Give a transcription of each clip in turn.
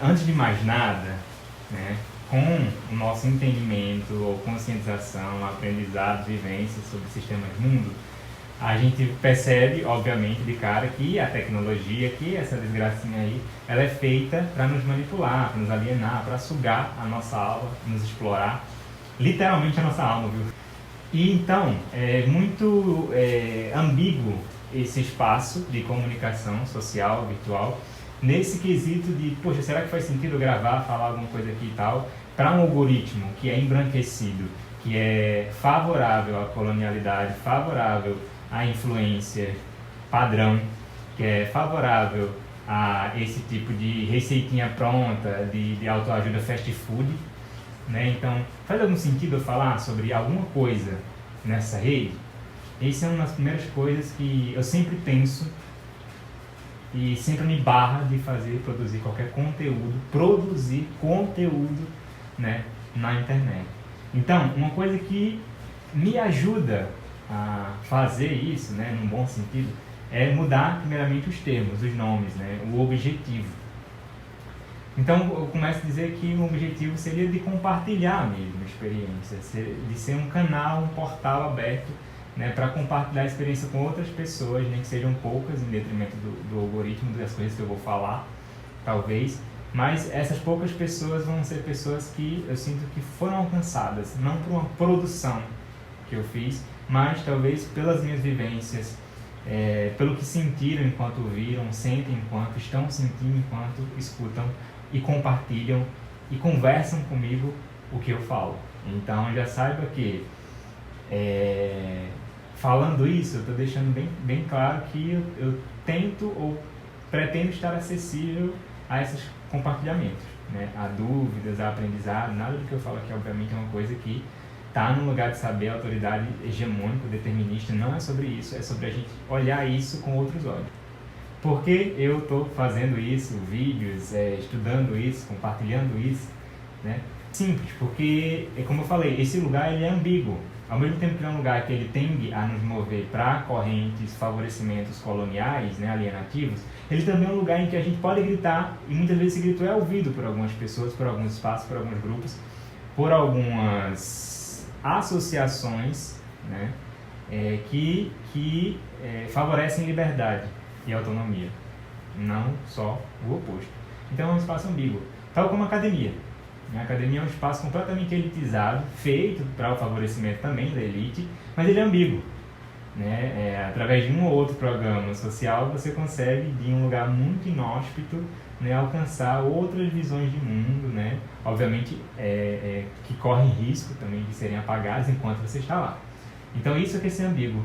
antes de mais nada, né, com o nosso entendimento ou conscientização, aprendizado, vivência sobre sistemas de mundo, a gente percebe, obviamente, de cara que a tecnologia, que essa desgracinha aí, ela é feita para nos manipular, para nos alienar, para sugar a nossa alma, nos explorar, literalmente a nossa alma, viu? E então, é muito ambíguo esse espaço de comunicação social, virtual, nesse quesito de, poxa, será que faz sentido eu gravar, falar alguma coisa aqui e tal, para um algoritmo que é embranquecido, que é favorável à colonialidade, favorável à influência padrão, que é favorável a esse tipo de receitinha pronta, de autoajuda fast food, né? Então, faz algum sentido eu falar sobre alguma coisa nessa rede? Essa é uma das primeiras coisas que eu sempre penso e sempre me barra de produzir qualquer conteúdo, né, na internet. Então, uma coisa que me ajuda a fazer isso, né, num bom sentido, é mudar primeiramente os termos, os nomes, né, o objetivo. Então, eu começo a dizer que o objetivo seria de compartilhar mesmo a experiência, de ser um canal, um portal aberto, né, para compartilhar a experiência com outras pessoas, nem que sejam poucas, em detrimento do algoritmo, das coisas que eu vou falar, talvez. Mas essas poucas pessoas vão ser pessoas que eu sinto que foram alcançadas, não por uma produção que eu fiz, mas talvez pelas minhas vivências, pelo que sentiram enquanto viram, sentem enquanto estão sentindo, enquanto escutam e compartilham e conversam comigo o que eu falo. Então já saiba que falando isso, eu estou deixando bem claro que eu tento ou pretendo estar acessível a esses compartilhamentos, né? A dúvidas, a aprendizado, nada do que eu falo aqui obviamente é uma coisa que está no lugar de saber, a autoridade hegemônica, determinista, não é sobre isso, é sobre a gente olhar isso com outros olhos. Por que eu estou fazendo isso, vídeos, estudando isso, compartilhando isso, né? Simples, porque, como eu falei, esse lugar ele é ambíguo. Ao mesmo tempo que é um lugar que ele tende a nos mover para correntes, favorecimentos coloniais, né, alienativos, ele também é um lugar em que a gente pode gritar, e muitas vezes esse grito é ouvido por algumas pessoas, por alguns espaços, por alguns grupos, por algumas associações, né, que favorecem liberdade e autonomia, não só o oposto. Então é um espaço ambíguo, tal como a academia. A academia é um espaço completamente elitizado, feito para o favorecimento também da elite, mas ele é ambíguo, né? Através de um ou outro programa social, você consegue, de um lugar muito inóspito, né, alcançar outras visões de mundo, né? Obviamente, que correm risco também de serem apagadas enquanto você está lá. Então, isso é que é ser ambíguo.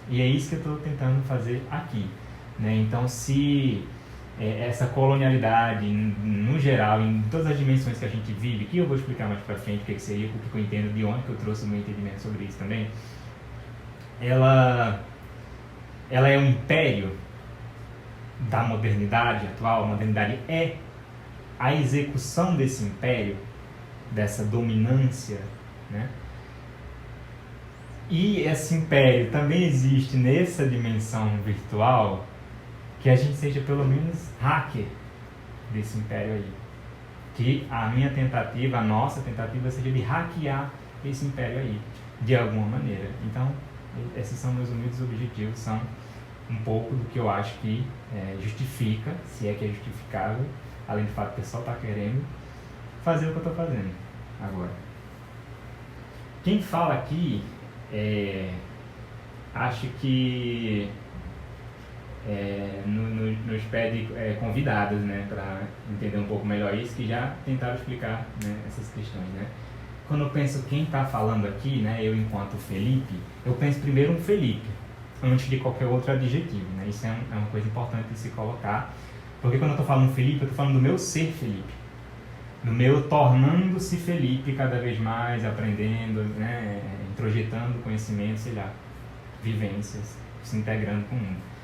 E é isso que eu estou tentando fazer aqui, né? Então, se essa colonialidade, no geral, em todas as dimensões que a gente vive, que eu vou explicar mais pra frente o que seria, o que eu entendo, de onde que eu trouxe o meu entendimento sobre isso também, ela é um império da modernidade atual. A modernidade é a execução desse império, dessa dominância, né? E esse império também existe nessa dimensão virtual, que a gente seja pelo menos hacker desse império aí. Que a minha tentativa, a nossa tentativa seja de hackear esse império aí, de alguma maneira. Então, esses são meus humildes objetivos, são um pouco do que eu acho que justifica, se é que é justificável, além do fato que o pessoal está querendo fazer o que eu estou fazendo agora. Quem fala aqui, acho que nos pede convidados, né, para entender um pouco melhor isso, que já tentaram explicar, né, essas questões, né. Quando eu penso quem está falando aqui, né, eu enquanto Felipe, eu penso primeiro um Felipe, antes de qualquer outro adjetivo, né. Isso é uma coisa importante de se colocar, porque quando eu estou falando Felipe, eu estou falando do meu ser Felipe, do meu tornando-se Felipe cada vez mais, aprendendo, né, introjetando conhecimento, sei lá, vivências, se integrando com o mundo.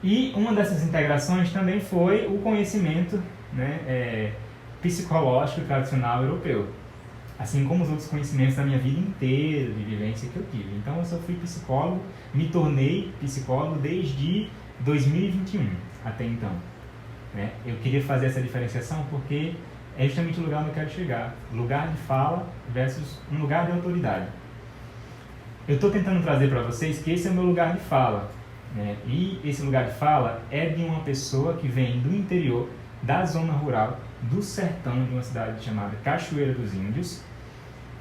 E uma dessas integrações também foi o conhecimento, né, psicológico tradicional europeu, assim como os outros conhecimentos da minha vida inteira, de vivência que eu tive. Então eu só fui psicólogo, me tornei psicólogo desde 2021 até então. né? Eu queria fazer essa diferenciação porque é justamente o lugar onde eu quero chegar. Lugar de fala versus um lugar de autoridade. Eu estou tentando trazer para vocês que esse é o meu lugar de fala, né? E esse lugar de fala é de uma pessoa que vem do interior, da zona rural, do sertão de uma cidade chamada Cachoeira dos Índios.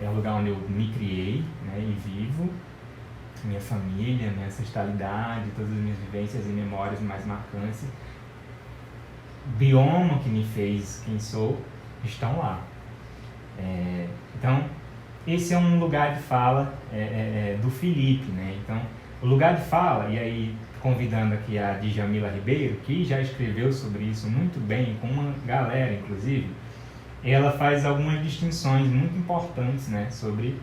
É o lugar onde eu me criei, né, e vivo. Minha família, minha ancestralidade, todas as minhas vivências e memórias mais marcantes, bioma que me fez quem sou, estão lá. Então, esse é um lugar de fala do Felipe, né? Então, o lugar de fala, e aí convidando aqui a Djamila Ribeiro, que já escreveu sobre isso muito bem, com uma galera, inclusive, ela faz algumas distinções muito importantes, né, sobre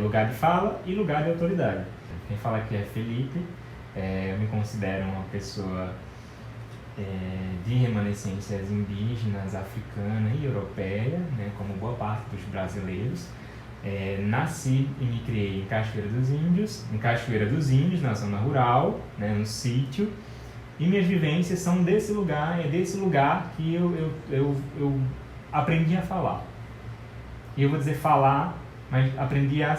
lugar de fala e lugar de autoridade. Quem fala aqui é Felipe, eu me considero uma pessoa de remanescências indígenas, africana e europeia, né, como boa parte dos brasileiros. Nasci e me criei em Cachoeira dos Índios, na zona rural, né, no sítio, e minhas vivências são desse lugar, é desse lugar que eu aprendi a falar. E eu vou dizer falar, mas aprendi a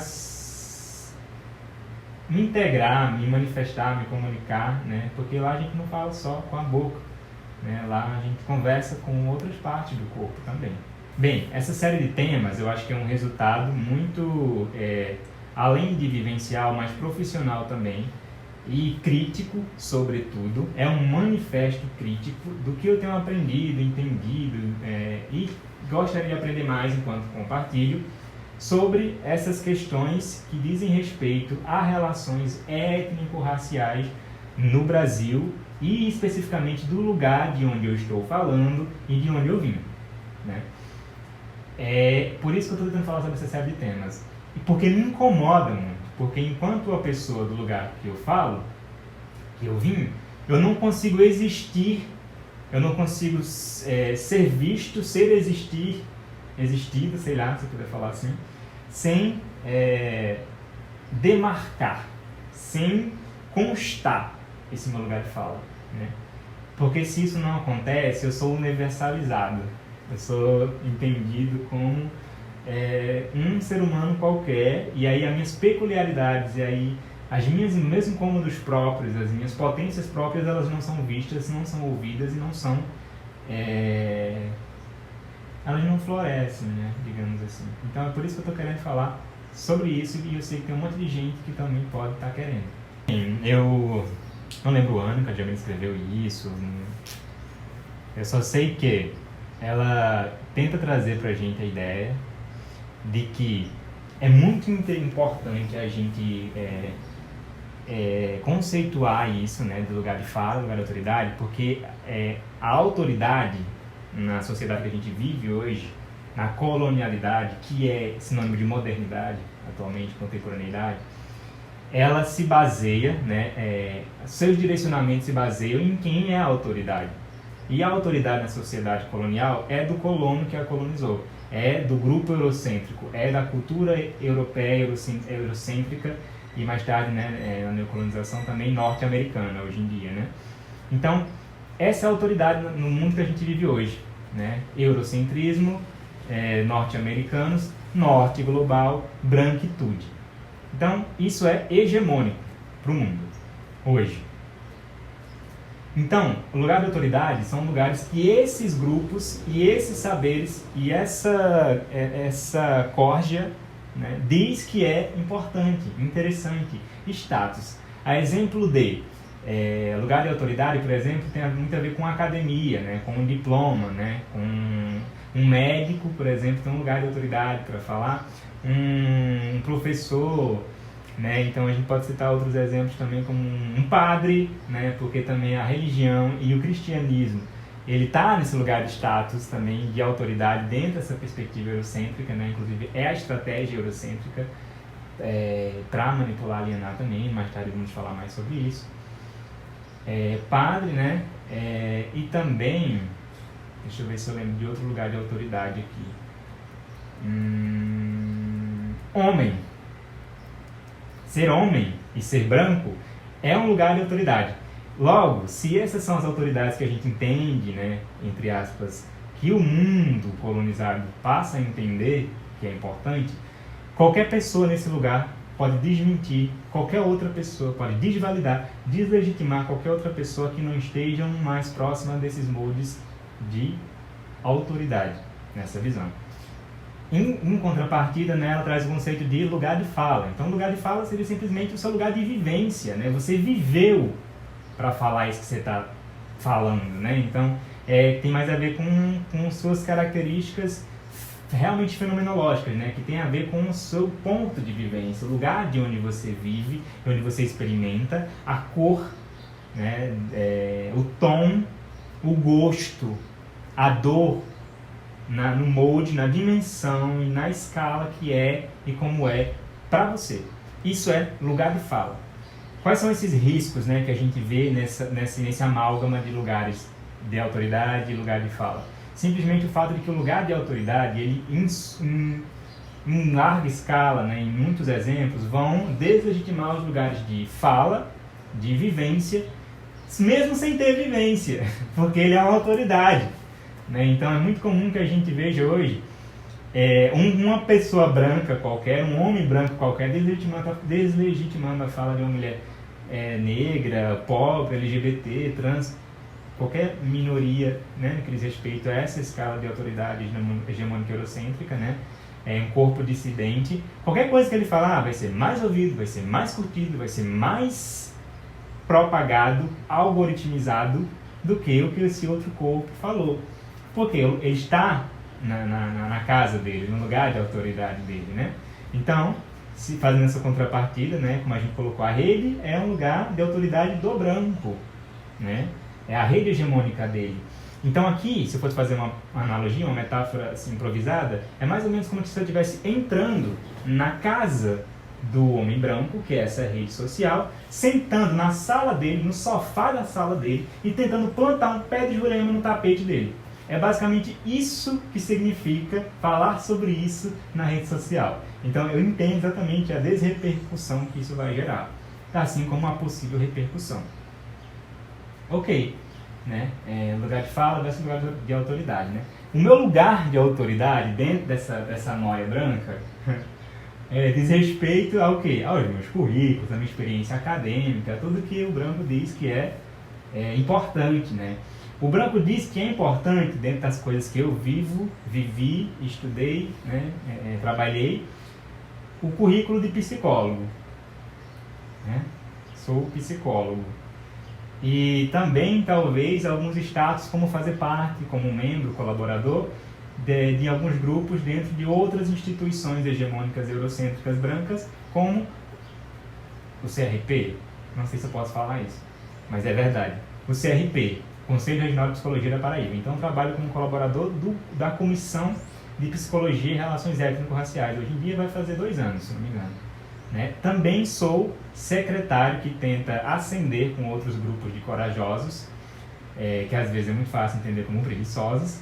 me integrar, me manifestar, me comunicar, né, porque lá a gente não fala só com a boca, né, lá a gente conversa com outras partes do corpo também. Bem, essa série de temas eu acho que é um resultado muito, além de vivencial, mais profissional também, e crítico, sobretudo. É um manifesto crítico do que eu tenho aprendido, entendido, e gostaria de aprender mais enquanto compartilho, sobre essas questões que dizem respeito a relações étnico-raciais no Brasil e especificamente do lugar de onde eu estou falando e de onde eu vim, né? Por isso que eu estou tentando falar sobre essa série de temas. E porque me incomoda muito. Porque enquanto a pessoa do lugar que eu falo, que eu vim, eu não consigo existir, eu não consigo ser visto, existido, sei lá, se eu puder falar assim, sem demarcar, sem constar esse meu lugar de fala, né? Porque se isso não acontece, eu sou universalizado. Eu sou entendido como um ser humano qualquer, e aí as minhas peculiaridades, e aí as minhas, mesmo cômodos próprios, as minhas potências próprias, elas não são vistas, não são ouvidas e não são... elas não florescem, né, digamos assim. Então é por isso que eu estou querendo falar sobre isso, e eu sei que tem um monte de gente que também pode estar querendo. Eu não lembro o ano que a Djamila escreveu isso, eu só sei que ela tenta trazer pra gente a ideia de que é muito importante a gente conceituar isso, né, do lugar de fala, do lugar de autoridade, porque a autoridade na sociedade que a gente vive hoje, na colonialidade, que é sinônimo de modernidade, atualmente, contemporaneidade, ela se baseia, né, seus direcionamentos se baseiam em quem é a autoridade. E a autoridade na sociedade colonial é do colono que a colonizou, é do grupo eurocêntrico, é da cultura europeia, eurocêntrica e mais tarde, né, na neocolonização também norte-americana hoje em dia, né? Então, essa é a autoridade no mundo que a gente vive hoje, né? Eurocentrismo, norte-americanos, norte global, branquitude. Então, isso é hegemônico para o mundo hoje. Então, o lugar de autoridade são lugares que esses grupos e esses saberes e essa corja, né, diz que é importante, interessante, status. A exemplo de lugar de autoridade, por exemplo, tem muito a ver com academia, né, com um diploma, né, com um médico, por exemplo, tem um lugar de autoridade para falar, um professor, né? Então a gente pode citar outros exemplos também, como um padre, né? Porque também a religião e o cristianismo, ele está nesse lugar de status também, de autoridade dentro dessa perspectiva eurocêntrica, né? Inclusive é a estratégia eurocêntrica para manipular, alienar também, mais tarde vamos falar mais sobre isso. Padre, né? E também, deixa eu ver se eu lembro de outro lugar de autoridade aqui. Homem. Ser homem e ser branco é um lugar de autoridade. Logo, se essas são as autoridades que a gente entende, né, entre aspas, que o mundo colonizado passa a entender que é importante, qualquer pessoa nesse lugar pode desmentir qualquer outra pessoa, pode desvalidar, deslegitimar qualquer outra pessoa que não esteja mais próxima desses moldes de autoridade, nessa visão. Em contrapartida, né, ela traz o conceito de lugar de fala. Então, lugar de fala seria simplesmente o seu lugar de vivência, né? Você viveu para falar isso que você está falando, né? Então, tem mais a ver com suas características realmente fenomenológicas, né? Que tem a ver com o seu ponto de vivência, o lugar de onde você vive, de onde você experimenta, a cor, né? O tom, o gosto, a dor, no molde, na dimensão e na escala que é e como é para você. Isso é lugar de fala. Quais são esses riscos, né, que a gente vê nesse amálgama de lugares de autoridade e lugar de fala? Simplesmente o fato de que o lugar de autoridade, ele em larga escala, né, em muitos exemplos, vão deslegitimar os lugares de fala, de vivência, mesmo sem ter vivência, porque ele é uma autoridade. Né? Então é muito comum que a gente veja hoje uma pessoa branca qualquer, um homem branco qualquer, deslegitimando a fala de uma mulher negra, pobre, LGBT, trans, qualquer minoria, né, que diz respeito a essa escala de autoridade hegemônica eurocêntrica, né, um corpo dissidente. Qualquer coisa que ele falar vai ser mais ouvido, vai ser mais curtido, vai ser mais propagado, algoritmizado do que o que esse outro corpo falou. Porque ele está na casa dele, no lugar de autoridade dele, né? Então, fazendo essa contrapartida, né, como a gente colocou, a rede é um lugar de autoridade do branco, né? É a rede hegemônica dele. Então aqui, se eu fosse fazer uma analogia, uma metáfora assim, improvisada, é mais ou menos como se eu estivesse entrando na casa do homem branco, que é essa rede social, sentando na sala dele, no sofá da sala dele, e tentando plantar um pé de jurema no tapete dele. É basicamente isso que significa falar sobre isso na rede social. Então eu entendo exatamente a desrepercussão que isso vai gerar, assim como a possível repercussão. Ok, né? Lugar de fala versus lugar de autoridade, né? O meu lugar de autoridade dentro dessa noia branca diz respeito ao quê? Aos meus currículos, à minha experiência acadêmica, tudo que o branco diz que é importante, né? O branco diz que é importante, dentro das coisas que eu vivi, estudei, né, trabalhei, o currículo de psicólogo. Né? Sou psicólogo. E também, talvez, alguns status, como fazer parte, como membro, colaborador, de alguns grupos dentro de outras instituições hegemônicas eurocêntricas brancas, como o CRP. Não sei se eu posso falar isso, mas é verdade. O CRP, Conselho Regional de Psicologia da Paraíba. Então, eu trabalho como colaborador da Comissão de Psicologia e Relações Étnico-Raciais. Hoje em dia vai fazer 2 anos, se não me engano. Né? Também sou secretário que tenta ascender com outros grupos de corajosos, que às vezes é muito fácil entender como preguiçosos.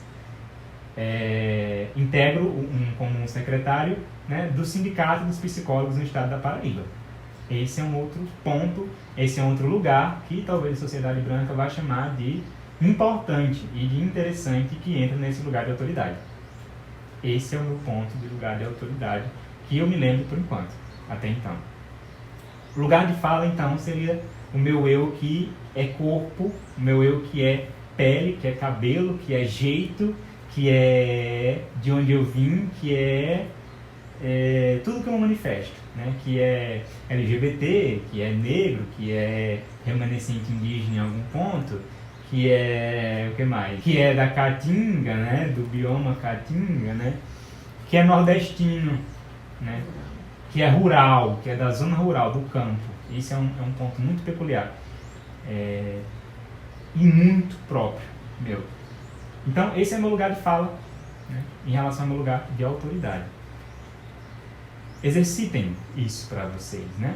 Integro como um secretário, né, do Sindicato dos Psicólogos no Estado da Paraíba. Esse é um outro ponto, esse é um outro lugar que talvez a sociedade branca vai chamar de importante e de interessante, que entra nesse lugar de autoridade. Esse é o meu ponto de lugar de autoridade que eu me lembro por enquanto, até então. Lugar de fala, então, seria o meu eu que é corpo, o meu eu que é pele, que é cabelo, que é jeito, que é de onde eu vim, que é tudo que eu manifesto, né? Que é LGBT, que é negro, que é remanescente indígena em algum ponto, que é o que mais? Que é da Caatinga, né? Do bioma Caatinga, né? Que é nordestino, né? Que é rural, que é da zona rural, do campo. Isso é um ponto muito peculiar e muito próprio meu. Então, esse é meu lugar de fala, né, em relação ao meu lugar de autoridade. Exercitem isso para vocês, né?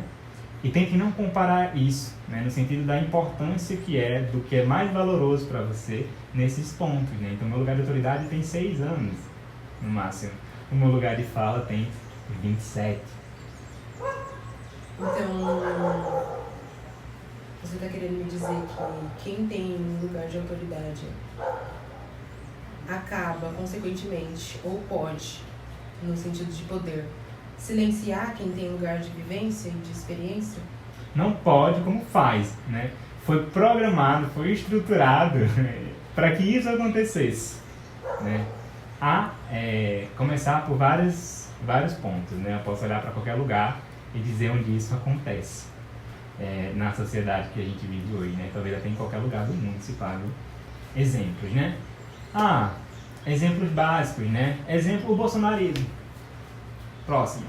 E tentem não comparar isso, né, no sentido da importância que é, do que é mais valoroso para você nesses pontos, né? Então, meu lugar de autoridade tem 6 anos, no máximo. O meu lugar de fala tem 27. Então, Você está querendo me dizer que quem tem um lugar de autoridade acaba, consequentemente, ou pode, no sentido de poder, silenciar quem tem lugar de vivência e de experiência? Não pode, como faz, né? Foi programado, foi estruturado para que isso acontecesse, né? Começar por vários pontos, né? Eu posso olhar para qualquer lugar e dizer onde isso acontece, na sociedade que a gente vive hoje, né? Talvez até em qualquer lugar do mundo se pague exemplos, né? Exemplos básicos, né? Exemplo, o bolsonarismo. Próximo.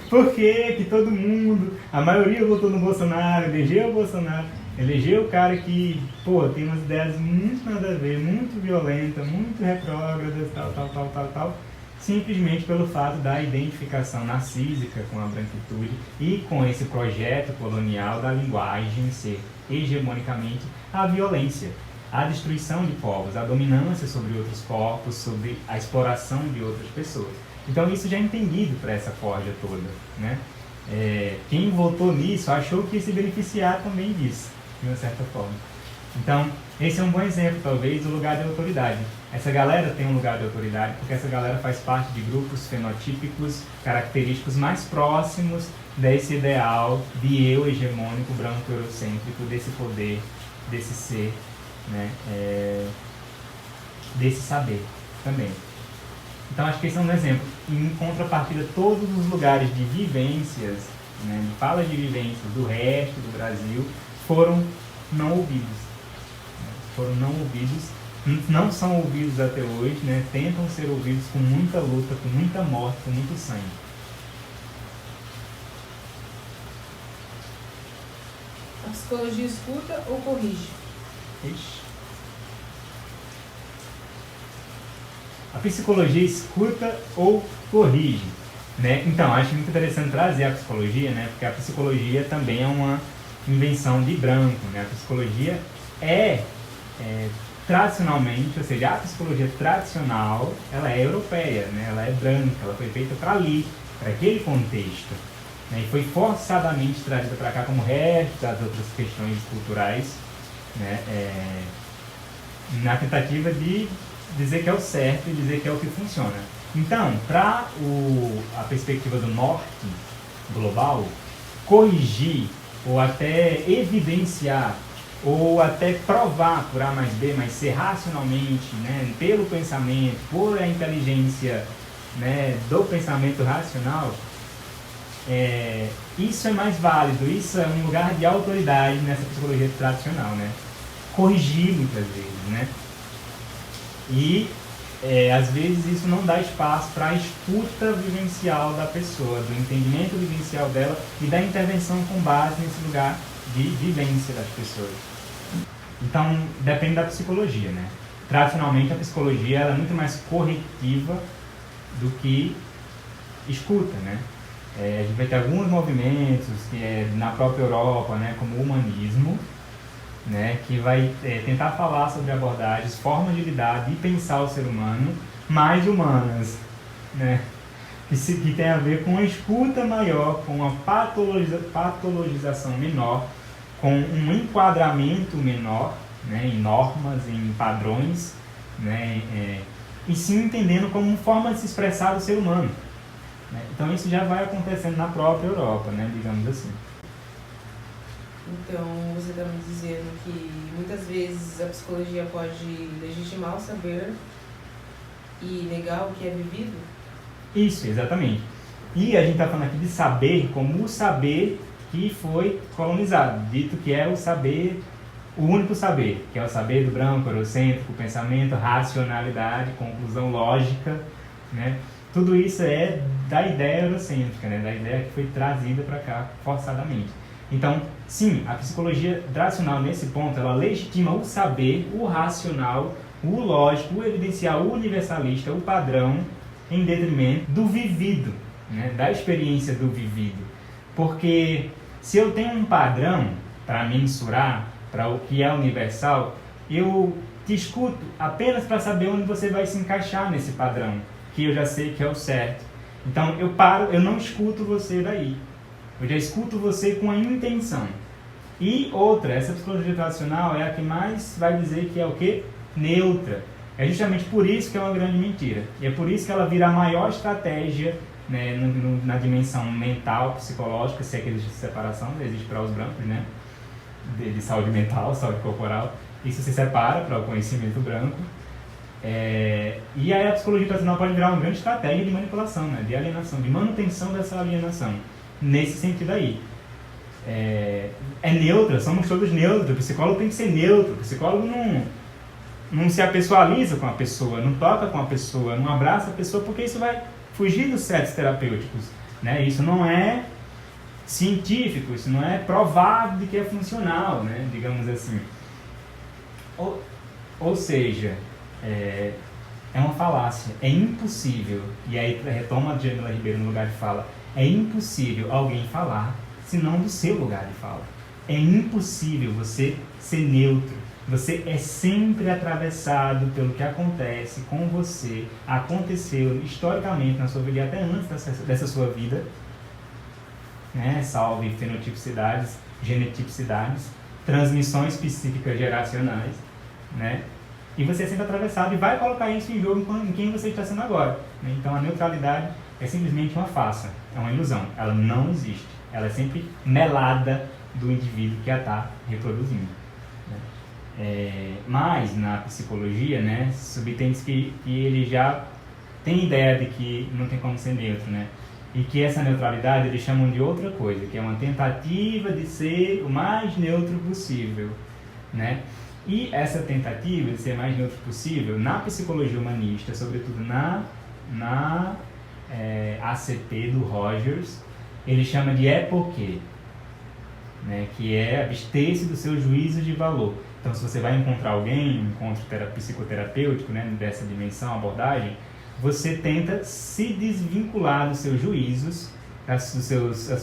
Por que todo mundo, a maioria votou no Bolsonaro, elegeu o Bolsonaro, elegeu o cara que, tem umas ideias muito nada a ver, muito violentas, muito retrógradas, tal, simplesmente pelo fato da identificação narcísica com a branquitude e com esse projeto colonial da linguagem ser hegemonicamente a violência, a destruição de povos, a dominância sobre outros corpos, sobre a exploração de outras pessoas. Então isso já é entendido para essa corja toda, né? Quem votou nisso achou que ia se beneficiar também disso, de uma certa forma. Então, esse é um bom exemplo, talvez, do lugar de autoridade. Essa galera tem um lugar de autoridade porque essa galera faz parte de grupos fenotípicos, característicos mais próximos desse ideal de eu hegemônico, branco, eurocêntrico, desse poder, desse ser, né? Desse saber também. Então, acho que esse é um exemplo. Em contrapartida, todos os lugares de vivências, né, de fala de vivências do resto do Brasil, foram não ouvidos. Foram não ouvidos, não são ouvidos até hoje, né, tentam ser ouvidos com muita luta, com muita morte, com muito sangue. A psicologia escuta ou corrige? Ixi. A psicologia escuta ou corrige, né? Então, acho muito interessante trazer a psicologia, né? Porque a psicologia também é uma invenção de branco, né? A psicologia tradicionalmente, ou seja, a psicologia tradicional, ela é europeia, né? Ela é branca, ela foi feita para ali, para aquele contexto, né? E foi forçadamente trazida para cá como o resto das outras questões culturais, né? Na tentativa de dizer que é o certo e dizer que é o que funciona. Então, para a perspectiva do norte global, corrigir ou até evidenciar ou até provar por A mais B mais C racionalmente, né, pelo pensamento, por a inteligência, né, do pensamento racional, isso é mais válido, isso é um lugar de autoridade nessa psicologia tradicional, né? Corrigir muitas vezes, né? E às vezes isso não dá espaço para a escuta vivencial da pessoa, do entendimento vivencial dela e da intervenção com base nesse lugar de vivência das pessoas. Então, depende da psicologia, né? Tradicionalmente, a psicologia ela é muito mais corretiva do que escuta, né? A gente vai ter alguns movimentos que na própria Europa, né, como o humanismo, né, que vai tentar falar sobre abordagens, formas de lidar, de pensar o ser humano mais humanas, né, que tem a ver com uma escuta maior, com uma patologização menor, com um enquadramento menor, né, em normas, em padrões, né, e sim entendendo como forma de se expressar o ser humano, né. Então isso já vai acontecendo na própria Europa, né, digamos assim. Então, você está me dizendo que muitas vezes a psicologia pode legitimar o saber e negar o que é vivido? Isso, exatamente. E a gente está falando aqui de saber como o saber que foi colonizado, dito que é o saber, o único saber, que é o saber do branco, eurocêntrico, pensamento, racionalidade, conclusão lógica, né? Tudo isso é da ideia eurocêntrica, né? Da ideia que foi trazida para cá forçadamente. Então, sim, a psicologia tradicional nesse ponto, ela legitima o saber, o racional, o lógico, o evidencial, o universalista, o padrão, em detrimento do vivido, né? Da experiência do vivido. Porque se eu tenho um padrão para mensurar, para o que é universal, eu te escuto apenas para saber onde você vai se encaixar nesse padrão, que eu já sei que é o certo. Então, eu não escuto você daí. Eu já escuto você com a intenção. E outra, essa psicologia tradicional é a que mais vai dizer que é o quê? Neutra. É justamente por isso que é uma grande mentira. E é por isso que ela vira a maior estratégia, né, na dimensão mental, psicológica, se é que existe separação, existe para os brancos, né? De saúde mental, saúde corporal. Isso se separa para o conhecimento branco. E aí a psicologia tradicional pode virar uma grande estratégia de manipulação, né? De alienação, de manutenção dessa alienação. Nesse sentido aí. É neutra, somos todos neutros. O psicólogo tem que ser neutro. O psicólogo não se apessoaliza com a pessoa, não toca com a pessoa, não abraça a pessoa, porque isso vai fugir dos setos terapêuticos, né? Isso não é científico, isso não é provado de que é funcional, né? Digamos assim. Ou seja, é uma falácia, é impossível, e aí retoma a Djamila Ribeiro no lugar de fala, é impossível alguém falar senão do seu lugar de fala. É impossível você ser neutro. Você é sempre atravessado pelo que acontece com você, aconteceu historicamente na sua vida e até antes dessa sua vida, né? Salve fenotipicidades, genetipicidades, transmissões psíquicas geracionais, né? E você é sempre atravessado e vai colocar isso em jogo em quem você está sendo agora, né? Então a neutralidade é simplesmente uma farsa, é uma ilusão, ela não existe, ela é sempre melada do indivíduo que a está reproduzindo. Mas na psicologia, né, subtende-se que ele já tem ideia de que não tem como ser neutro, né? E que essa neutralidade eles chamam de outra coisa, que é uma tentativa de ser o mais neutro possível, né? E essa tentativa de ser o mais neutro possível, na psicologia humanista, sobretudo na ACP do Rogers, ele chama de époque, né? Que é abster-se do seu juízo de valor. Então, se você vai encontrar alguém, um encontro psicoterapêutico, né, dessa dimensão, abordagem, você tenta se desvincular dos seus juízos, das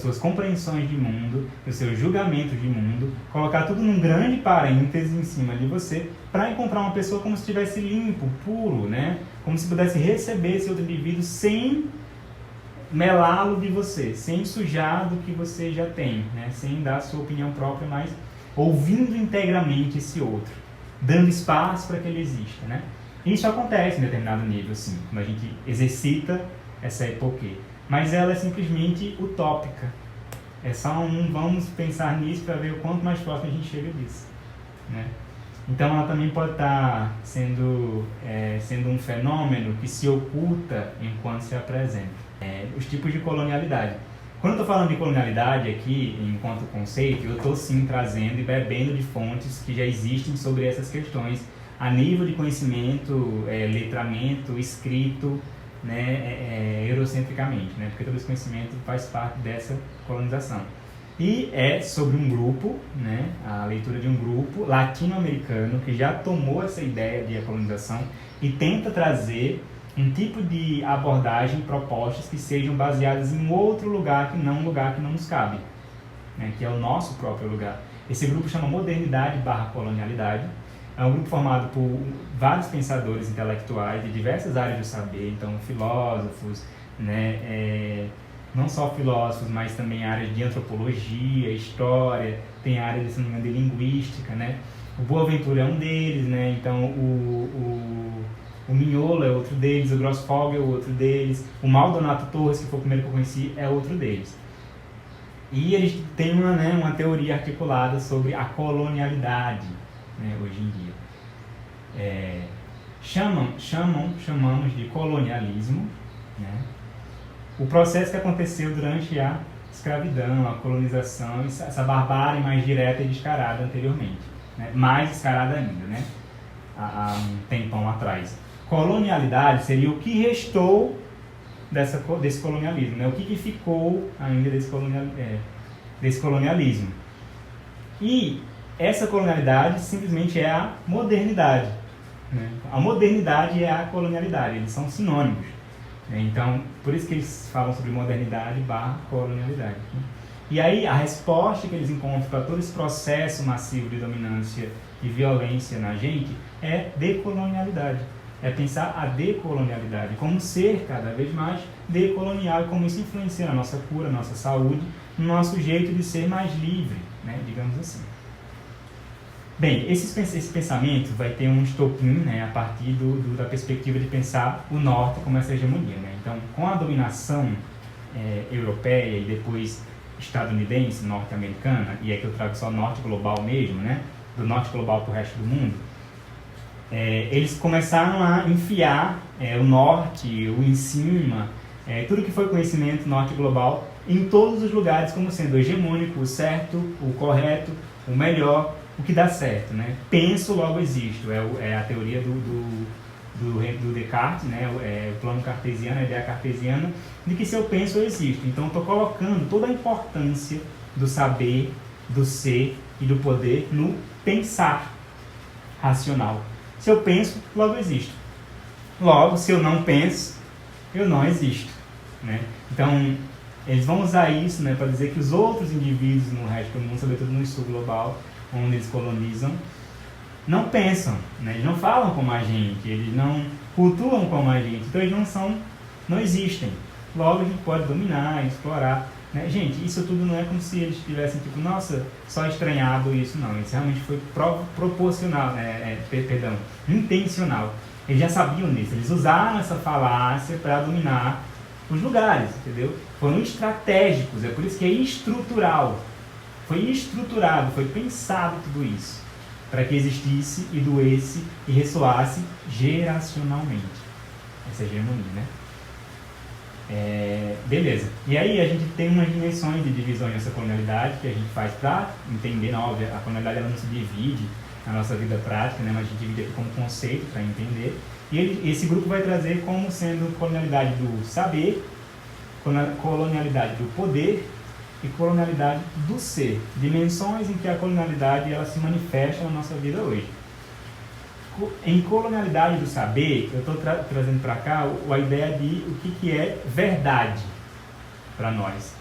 suas compreensões de mundo, dos seus julgamentos de mundo, colocar tudo num grande parêntese em cima de você, para encontrar uma pessoa como se estivesse limpo, puro, né? Como se pudesse receber esse outro indivíduo sem melá-lo de você, sem sujar do que você já tem, né? Sem dar a sua opinião própria, mas ouvindo integramente esse outro, dando espaço para que ele exista, né? Isso acontece em determinado nível, sim, quando a gente exercita essa epoquê. Mas ela é simplesmente utópica. É só vamos pensar nisso para ver o quanto mais próximo a gente chega disso, né? Então ela também pode estar sendo um fenômeno que se oculta enquanto se apresenta. Os tipos de colonialidade. Quando eu estou falando de colonialidade aqui, enquanto conceito, eu estou sim trazendo e bebendo de fontes que já existem sobre essas questões, a nível de conhecimento, letramento, escrito, né, eurocentricamente, né, porque todo esse conhecimento faz parte dessa colonização. E é sobre um grupo, né, a leitura de um grupo latino-americano que já tomou essa ideia de colonização e tenta trazer um tipo de abordagem, propostas que sejam baseadas em outro lugar que não um lugar que não nos cabe, né, que é o nosso próprio lugar. Esse grupo chama Modernidade/Colonialidade. É um grupo formado por vários pensadores intelectuais de diversas áreas do saber, então filósofos, né, não só filósofos, mas também áreas de antropologia, história, tem área de linguística, né? O Boaventura é um deles, né? Então o Mignolo é outro deles, o Grossfogel é outro deles, o Maldonato Torres, que foi o primeiro que eu conheci, é outro deles. E eles têm uma teoria articulada sobre a colonialidade, né, hoje em dia. Chamamos de colonialismo, né, o processo que aconteceu durante a escravidão, a colonização, essa barbárie mais direta e descarada anteriormente, né, mais descarada ainda, né, há um tempão atrás. Colonialidade seria o que restou desse colonialismo, né? O que ficou ainda desse colonialismo. E essa colonialidade simplesmente é a modernidade, né? A modernidade é a colonialidade, eles são sinônimos, né? Então, por isso que eles falam sobre modernidade/colonialidade, né? E aí a resposta que eles encontram para todo esse processo massivo de dominância e violência na gente é decolonialidade. É pensar a decolonialidade, como ser cada vez mais decolonial e como isso influencia na nossa cura, na nossa saúde, no nosso jeito de ser mais livre, né, digamos assim. Bem, esse pensamento vai ter um estopim, né, a partir da perspectiva de pensar o norte como essa hegemonia, né? Então, com a dominação europeia e depois estadunidense, norte-americana, e aqui eu trago só norte global mesmo, né, do norte global para o resto do mundo, eles começaram a enfiar o norte, o em cima, tudo que foi conhecimento norte global, em todos os lugares como sendo o hegemônico, o certo, o correto, o melhor, o que dá certo, né? Penso, logo existo, é a teoria do Descartes, né? O plano cartesiano, a ideia cartesiana, de que se eu penso, eu existo. Então, estou colocando toda a importância do saber, do ser e do poder no pensar racional. Se eu penso, logo existo. Logo, se eu não penso, eu não existo, né? Então, eles vão usar isso, né, para dizer que os outros indivíduos no resto do mundo, sobretudo no sul global, onde eles colonizam, não pensam, né? Eles não falam como a gente, eles não cultuam como a gente, então eles não existem. Logo, a gente pode dominar, explorar, né? Gente, isso tudo não é como se eles tivessem, tipo, nossa, só estranhado isso, não. Isso realmente foi proporcional, intencional. Eles já sabiam disso, eles usaram essa falácia para dominar os lugares, entendeu? Foram estratégicos, é por isso que é estrutural. Foi estruturado, foi pensado tudo isso, para que existisse e doesse e ressoasse geracionalmente. Essa hegemonia, né? Beleza. E aí a gente tem umas dimensões de divisão nessa colonialidade que a gente faz para entender, óbvio, a colonialidade ela não se divide na nossa vida prática, né? Mas a gente divide aqui como conceito para entender. E esse grupo vai trazer como sendo colonialidade do saber, colonialidade do poder e colonialidade do ser. Dimensões em que a colonialidade ela se manifesta na nossa vida hoje. Em colonialidade do saber, eu estou trazendo para cá a ideia de o que é verdade para nós,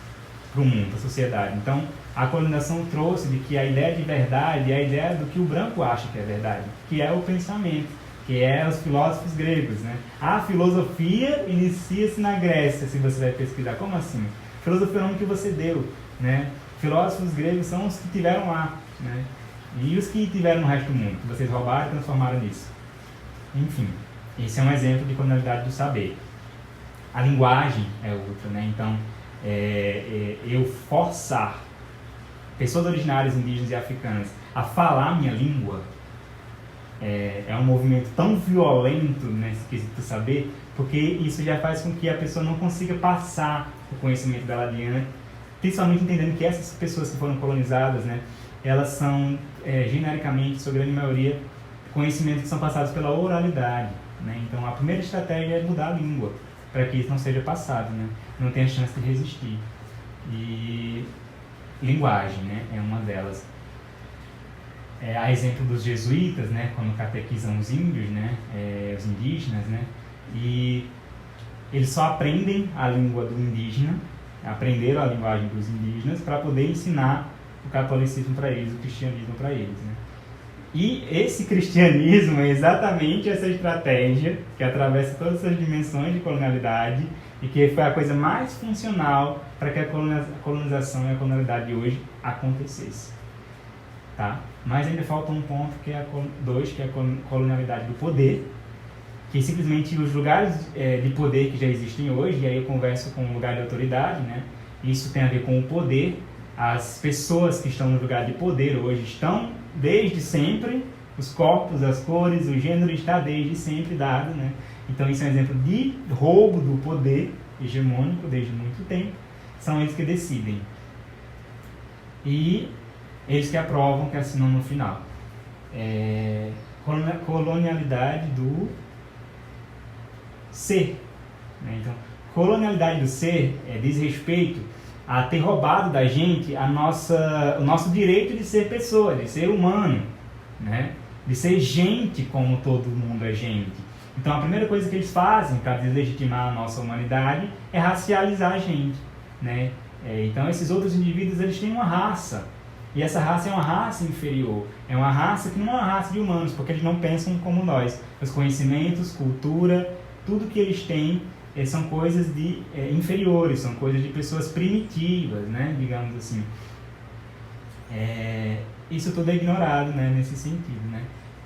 para o mundo, para a sociedade. Então, a colonização trouxe de que a ideia de verdade é a ideia do que o branco acha que é verdade, que é o pensamento, que é os filósofos gregos, né? A filosofia inicia-se na Grécia, se você vai pesquisar. Como assim? Filosofia é o nome que você deu, né? Filósofos gregos são os que tiveram lá, né? E os que tiveram no resto do mundo, que vocês roubaram e transformaram nisso. Enfim, esse é um exemplo de colonialidade do saber. A linguagem é outra, né? Então, eu forçar pessoas originárias, indígenas e africanas a falar minha língua é um movimento tão violento nesse quesito do saber, porque isso já faz com que a pessoa não consiga passar o conhecimento dela adiante, principalmente entendendo que essas pessoas que foram colonizadas, né, elas são, genericamente, sua grande maioria, conhecimentos que são passados pela oralidade, né? Então, a primeira estratégia é mudar a língua, para que isso não seja passado, né? Não tenha chance de resistir. E linguagem, né, é uma delas. A exemplo dos jesuítas, né, quando catequizam os índios, né, os indígenas, né, e eles só aprendem a língua do indígena, aprenderam a linguagem dos indígenas para poder ensinar o catolicismo para eles, o cristianismo para eles, né. E esse cristianismo é exatamente essa estratégia que atravessa todas essas dimensões de colonialidade e que foi a coisa mais funcional para que a colonização e a colonialidade de hoje acontecesse. Tá? Mas ainda falta um ponto, que é a colonialidade do poder, que simplesmente os lugares de poder que já existem hoje, e aí eu converso com o lugar de autoridade, né? Isso tem a ver com o poder. As pessoas que estão no lugar de poder hoje estão desde sempre, os corpos, as cores, o gênero está desde sempre dado, né? Então isso é um exemplo de roubo do poder hegemônico desde muito tempo. São eles que decidem. E eles que aprovam, que assinam no final. Colonialidade do ser, né? Então, colonialidade do ser diz respeito a ter roubado da gente o nosso direito de ser pessoa, de ser humano, né? De ser gente como todo mundo é gente. Então a primeira coisa que eles fazem para deslegitimar a nossa humanidade é racializar a gente, né? Então esses outros indivíduos eles têm uma raça, e essa raça é uma raça inferior, é uma raça que não é uma raça de humanos, porque eles não pensam como nós. Os conhecimentos, cultura, tudo que eles têm são coisas inferiores, são coisas de pessoas primitivas, né? Digamos assim. isso tudo é ignorado, né, nesse sentido, né?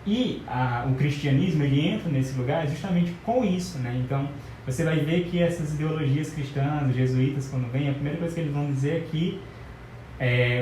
E o cristianismo, ele entra nesse lugar justamente com isso, né? Então, você vai ver que essas ideologias cristãs, os jesuítas, quando vêm, a primeira coisa que eles vão dizer é que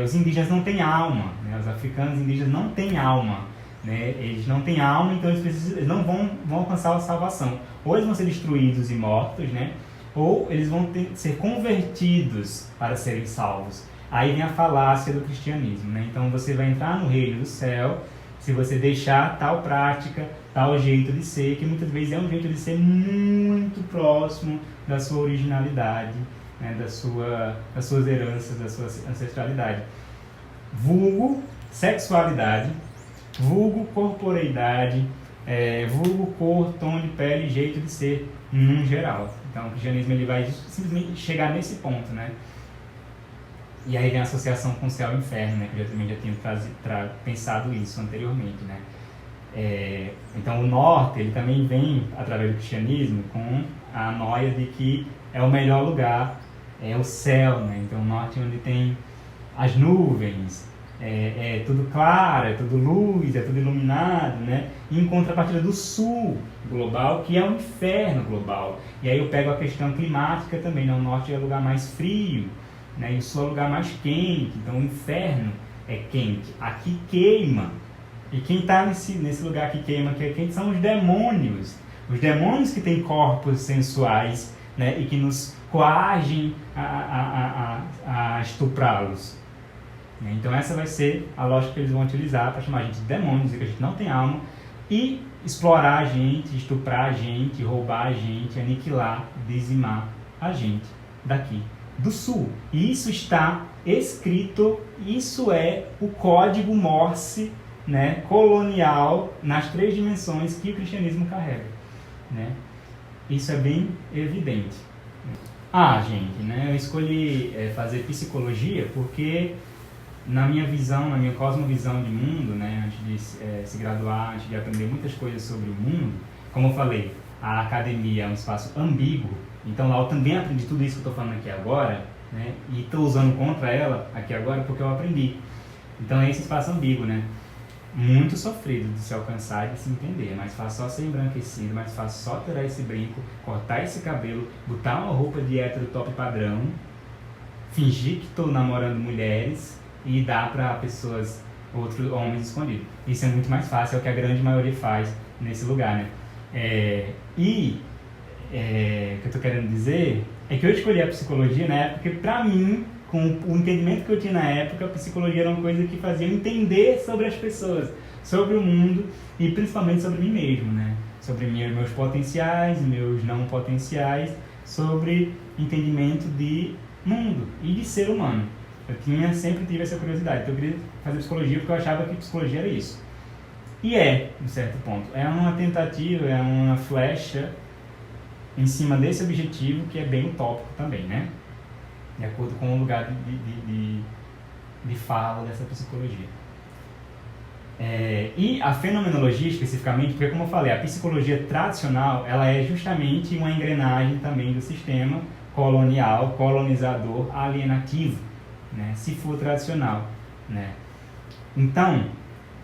os indígenas não têm alma, né? Os africanos indígenas não têm alma, né? Eles não têm alma, então eles não vão alcançar a salvação. Ou eles vão ser destruídos e mortos, né? Ou eles vão ser convertidos para serem salvos. Aí vem a falácia do cristianismo, né? Então você vai entrar no reino do céu se você deixar tal prática, tal jeito de ser, que muitas vezes é um jeito de ser muito próximo da sua originalidade, né? das suas heranças, da sua ancestralidade. Vulgo sexualidade, vulgo corporeidade, vulgo cor, tom de pele, jeito de ser, num geral. Então o cristianismo ele vai simplesmente chegar nesse ponto, né? E aí vem a associação com o céu e o inferno, né? Que eu também já tinha pensado isso anteriormente, né? Então o norte, ele também vem, através do cristianismo, com a noia de que é o melhor lugar, é o céu, né? Então o norte é onde tem as nuvens, é tudo claro, é tudo luz, é tudo iluminado, né? E em contrapartida do sul global, que é o inferno global. E aí eu pego a questão climática também, né? O norte é o lugar mais frio, né? E o sul é o lugar mais quente, então o inferno é quente. Aqui queima. E quem está nesse lugar que queima, que é quente, são os demônios. Os demônios que têm corpos sensuais, né? E que nos coagem a estuprá-los. Então essa vai ser a lógica que eles vão utilizar para chamar a gente de demônios, dizer que a gente não tem alma, e explorar a gente, estuprar a gente, roubar a gente, aniquilar, dizimar a gente daqui do sul. E isso está escrito, isso é o código Morse, né, colonial nas 3 dimensões que o cristianismo carrega, né? Isso é bem evidente. Gente, né, eu escolhi fazer psicologia porque na minha visão, na minha cosmovisão de mundo, né, antes de se graduar, antes de aprender muitas coisas sobre o mundo, como eu falei, a academia é um espaço ambíguo, então lá eu também aprendi tudo isso que eu estou falando aqui agora, né, e estou usando contra ela aqui agora porque eu aprendi. Então é esse espaço ambíguo, né, muito sofrido de se alcançar e de se entender. É mais fácil só ser embranquecido, é mais fácil só tirar esse brinco, cortar esse cabelo, botar uma roupa de hétero top padrão, fingir que estou namorando mulheres e dar para pessoas, outros homens escondidos. Isso é muito mais fácil, é o que a grande maioria faz nesse lugar, né? O que eu estou querendo dizer é que eu escolhi a psicologia na época porque, para mim, com o entendimento que eu tinha na época, a psicologia era uma coisa que fazia eu entender sobre as pessoas, sobre o mundo e principalmente sobre mim mesmo, né? Sobre meus potenciais, meus não potenciais, sobre entendimento de mundo e de ser humano. Eu sempre tive essa curiosidade, então eu queria fazer psicologia porque eu achava que psicologia era isso. E em certo ponto, é uma tentativa, é uma flecha em cima desse objetivo que é bem utópico também, né? De acordo com o lugar de fala dessa psicologia. E a fenomenologia especificamente, porque como eu falei, a psicologia tradicional, ela é justamente uma engrenagem também do sistema colonial, colonizador, alienativo, né? Se for tradicional, né? Então,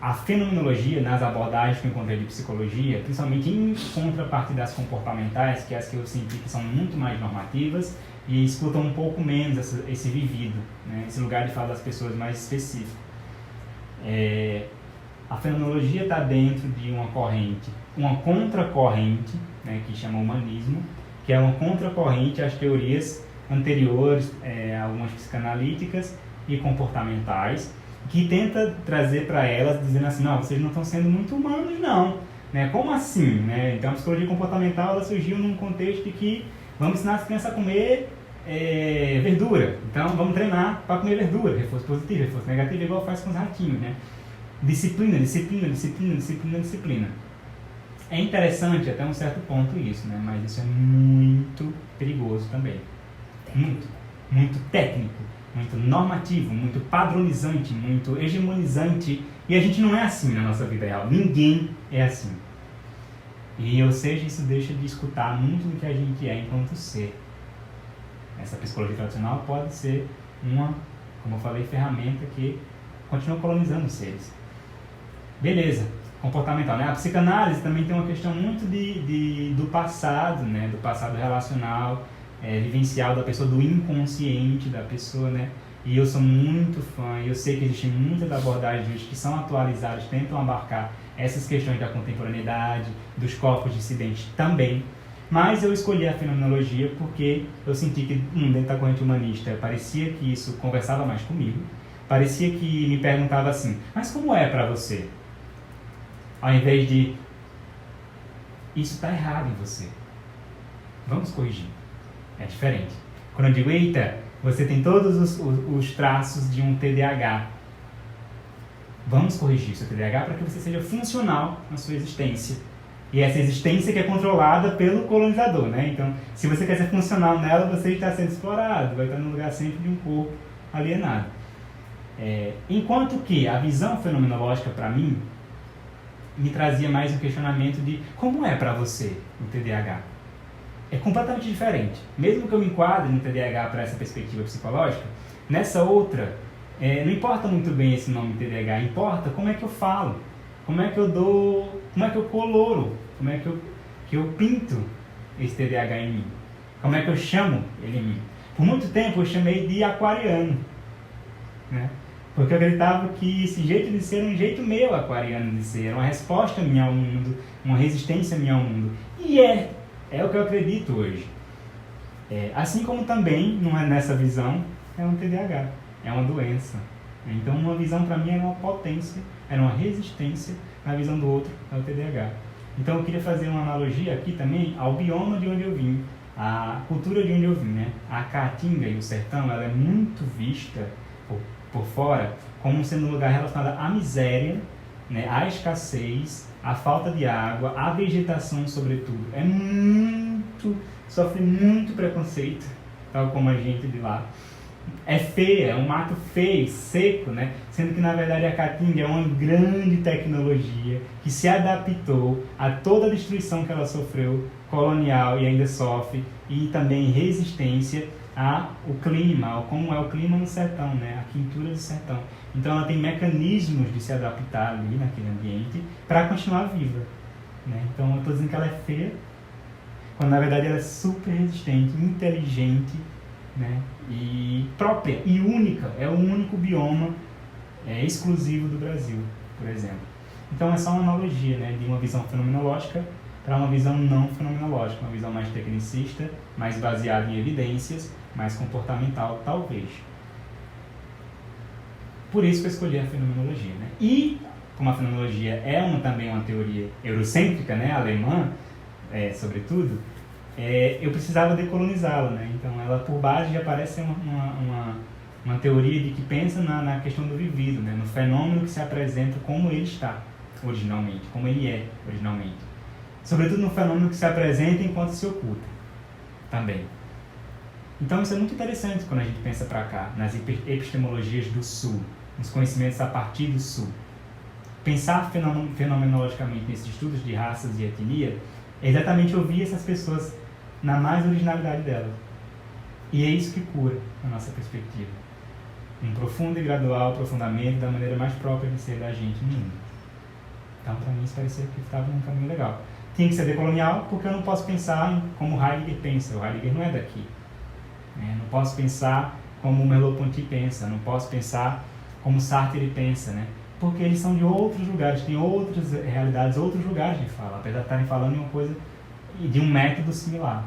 a fenomenologia, nas abordagens que eu encontrei de psicologia, principalmente em contraparte das comportamentais, que é as que eu senti que são muito mais normativas e escutam um pouco menos esse vivido, né? Esse lugar de fala das pessoas mais específico. A fenomenologia está dentro de uma corrente, uma contracorrente, né, que chama humanismo, que é uma contracorrente às teorias anteriores, algumas psicanalíticas e comportamentais, que tenta trazer para elas, dizendo assim, não, vocês não estão sendo muito humanos não, né? Como assim, né? Então a psicologia comportamental ela surgiu num contexto de que vamos ensinar as crianças a comer verdura, então vamos treinar para comer verdura, reforço positivo, reforço negativo, igual faz com os ratinhos, né? Disciplina, disciplina, disciplina, disciplina, disciplina. É interessante até um certo ponto isso, né? Mas isso é muito perigoso também. Muito, muito técnico, muito normativo, muito padronizante, muito hegemonizante. E a gente não é assim na nossa vida real. Ninguém é assim. E, ou seja, isso deixa de escutar muito do que a gente é enquanto ser. Essa psicologia tradicional pode ser uma, como eu falei, ferramenta que continuam colonizando os seres. Beleza, comportamental, né? A psicanálise também tem uma questão muito do passado, né? Do passado relacional, vivencial da pessoa, do inconsciente da pessoa, né? E eu sou muito fã, e eu sei que existem muitas abordagens hoje que são atualizadas, tentam abarcar essas questões da contemporaneidade, dos corpos dissidentes também. Mas eu escolhi a fenomenologia porque eu senti que, dentro da corrente humanista, parecia que isso conversava mais comigo, parecia que me perguntava assim, mas como é para você? Ao invés de, isso está errado em você, vamos corrigir. É diferente. Quando eu digo, eita, você tem todos os traços de um TDAH, vamos corrigir seu TDAH para que você seja funcional na sua existência. E essa existência que é controlada pelo colonizador, né? Então, se você quer ser funcional nela, você está sendo explorado, vai estar no lugar sempre de um corpo alienado. Enquanto que a visão fenomenológica, para mim, me trazia mais um questionamento de como é para você o TDAH. É completamente diferente. Mesmo que eu me enquadre no TDAH para essa perspectiva psicológica, nessa outra, não importa muito bem esse nome TDAH, importa como é que eu falo, como é que eu coloro, como é que eu pinto esse TDAH em mim, como é que eu chamo ele em mim. Por muito tempo eu chamei de aquariano, né? Porque eu acreditava que esse jeito de ser era um jeito meu aquariano de ser, era uma resposta minha ao mundo, uma resistência minha ao mundo. E é o que eu acredito hoje. Assim como também, não é nessa visão, é um TDAH, é uma doença. Então uma visão para mim era uma potência, era uma resistência, na visão do outro é o TDAH. Então eu queria fazer uma analogia aqui também ao bioma de onde eu vim, a cultura de onde eu vim, né? A Caatinga e o sertão, ela é muito vista por fora como sendo um lugar relacionado à miséria, né? À escassez, à falta de água, à vegetação sobretudo. Sofre muito preconceito, tal como a gente de lá. É feia, é um mato feio, seco, né? Sendo que na verdade a Caatinga é uma grande tecnologia que se adaptou a toda a destruição que ela sofreu, colonial e ainda sofre, e também resistência ao clima, como é o clima no sertão, né? A quintura do sertão. Então ela tem mecanismos de se adaptar ali naquele ambiente para continuar viva, né? Então eu estou dizendo que ela é feia, quando na verdade ela é super resistente, inteligente, né? E própria e única, é o único bioma exclusivo do Brasil, por exemplo. Então é só uma analogia, né, de uma visão fenomenológica para uma visão não fenomenológica, uma visão mais tecnicista, mais baseada em evidências, mais comportamental, talvez. Por isso que eu escolhi a fenomenologia, né? E como a fenomenologia é também uma teoria eurocêntrica, né, alemã, sobretudo, eu precisava decolonizá-la, né? Então ela por base já parece uma teoria de que pensa na questão do vivido, né? No fenômeno que se apresenta como ele está originalmente, como ele é originalmente. Sobretudo no fenômeno que se apresenta enquanto se oculta também. Então isso é muito interessante quando a gente pensa para cá, nas epistemologias do Sul, nos conhecimentos a partir do Sul. Pensar fenomenologicamente nesses estudos de raças e etnia é exatamente ouvir essas pessoas na mais originalidade delas. E é isso que cura a nossa perspectiva. Um profundo e gradual aprofundamento da maneira mais própria de ser da gente no mundo. Então, para mim, isso parecia que estava num caminho legal. Tinha que ser decolonial, porque eu não posso pensar como Heidegger pensa. O Heidegger não é daqui. Não posso pensar como o Merleau-Ponty pensa. Não posso pensar como Sartre pensa, né? Porque eles são de outros lugares, têm outras realidades, outros lugares de fala, apesar de estarem falando em uma coisa, de um método similar.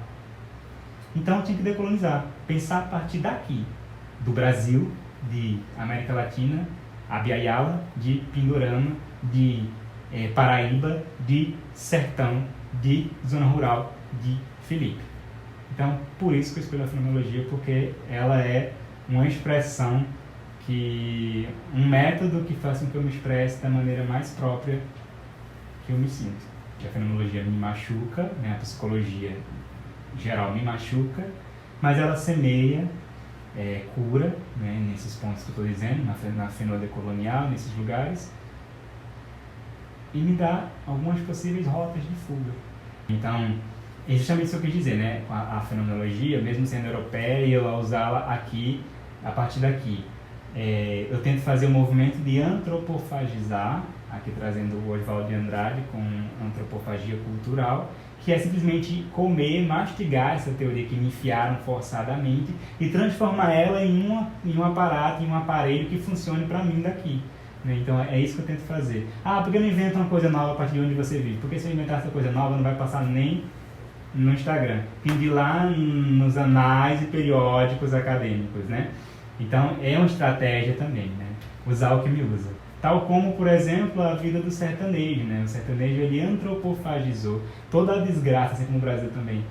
Então eu tinha que decolonizar, pensar a partir daqui, do Brasil, de América Latina, Abya-Yala, de Pindorama, de Paraíba, de Sertão, de Zona Rural, de Filipe. Então, por isso que eu escolhi a fenomenologia, porque ela é uma expressão um método que faz com que eu me expresse da maneira mais própria que eu me sinto. Que a fenomenologia me machuca, né? A psicologia geral me machuca, mas ela semeia, cura, né? Nesses pontos que eu estou dizendo, na fenodecolonial, nesses lugares, e me dá algumas possíveis rotas de fuga. Então, é justamente isso que eu quis dizer, né? A fenomenologia, mesmo sendo europeia, eu a usá-la aqui, a partir daqui. Eu tento fazer o movimento de antropofagizar, aqui trazendo o Oswald de Andrade com antropofagia cultural, que é simplesmente comer, mastigar essa teoria que me enfiaram forçadamente e transformar ela em um aparato, em um aparelho que funcione para mim daqui. Né? Então é isso que eu tento fazer. Por que eu não invento uma coisa nova a partir de onde você vive? Porque se eu inventar essa coisa nova não vai passar nem no Instagram. Tem de ir lá nos anais e periódicos acadêmicos, né? Então é uma estratégia também, né? Usar o que me usa. Tal como, por exemplo, a vida do sertanejo, né? O sertanejo, ele antropofagizou toda a desgraça, assim como o Brasil também,